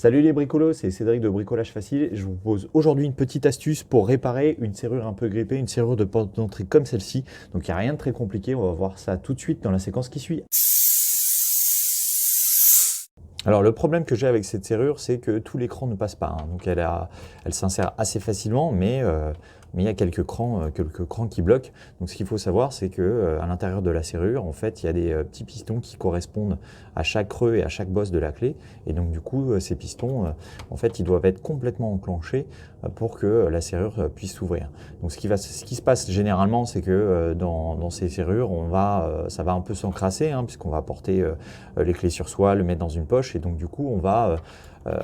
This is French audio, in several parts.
Salut les bricolos, c'est Cédric de Bricolage Facile. Je vous propose aujourd'hui une petite astuce pour réparer une serrure un peu grippée, une serrure de porte d'entrée comme celle-ci. Donc il n'y a rien de très compliqué, on va voir ça tout de suite dans la séquence qui suit. Alors le problème que j'ai avec cette serrure, c'est que tout l'écran ne passe pas, hein. Donc elle s'insère assez facilement, mais il y a quelques crans qui bloquent. Donc ce qu'il faut savoir, c'est que à l'intérieur de la serrure, en fait, il y a des petits pistons qui correspondent à chaque creux et à chaque bosse de la clé. Et donc du coup, ces pistons, en fait, ils doivent être complètement enclenchés pour que la serrure puisse s'ouvrir. Donc ce qui se passe généralement, c'est que dans ces serrures, ça va un peu s'encrasser, hein, puisqu'on va porter les clés sur soi, le mettre dans une poche, et donc du coup, on va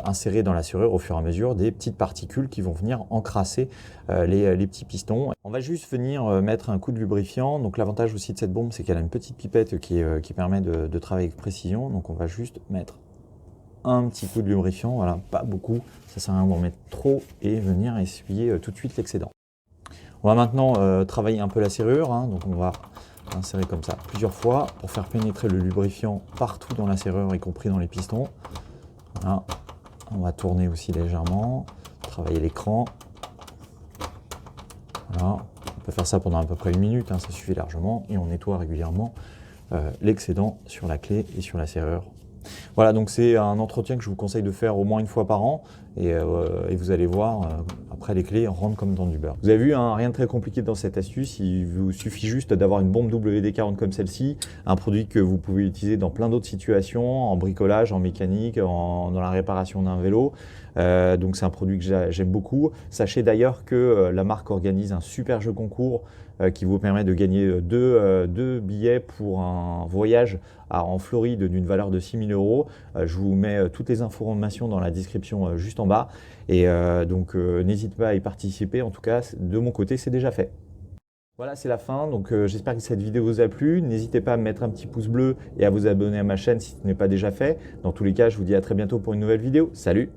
insérer dans la serrure au fur et à mesure des petites particules qui vont venir encrasser les petits pistons. On va juste venir mettre un coup de lubrifiant. Donc l'avantage aussi de cette bombe, c'est qu'elle a une petite pipette qui permet de travailler avec précision. Donc on va juste mettre un petit coup de lubrifiant, voilà, pas beaucoup, ça sert à rien d'en mettre trop, et venir essuyer tout de suite l'excédent. On va maintenant travailler un peu la serrure, hein. Donc on va insérer comme ça plusieurs fois pour faire pénétrer le lubrifiant partout dans la serrure, y compris dans les pistons. Voilà. On va tourner aussi légèrement, travailler l'écran. Voilà. On peut faire ça pendant à peu près 1 minute, hein, ça suffit largement, et on nettoie régulièrement l'excédent sur la clé et sur la serrure. Voilà, donc c'est un entretien que je vous conseille de faire au moins 1 fois par an, et vous allez voir, après les clés rentrent comme dans du beurre. Vous avez vu, hein, rien de très compliqué dans cette astuce, il vous suffit juste d'avoir une bombe WD-40 comme celle-ci, un produit que vous pouvez utiliser dans plein d'autres situations, en bricolage, en mécanique, dans la réparation d'un vélo. Donc c'est un produit que j'aime beaucoup. Sachez d'ailleurs que la marque organise un super jeu concours qui vous permet de gagner deux billets pour un voyage en Floride d'une valeur de 6 000 €. Je vous mets toutes les informations dans la description juste en bas. Et donc n'hésitez pas à y participer. En tout cas, de mon côté, c'est déjà fait. Voilà, c'est la fin. Donc j'espère que cette vidéo vous a plu. N'hésitez pas à me mettre un petit pouce bleu et à vous abonner à ma chaîne si ce n'est pas déjà fait. Dans tous les cas, je vous dis à très bientôt pour une nouvelle vidéo. Salut!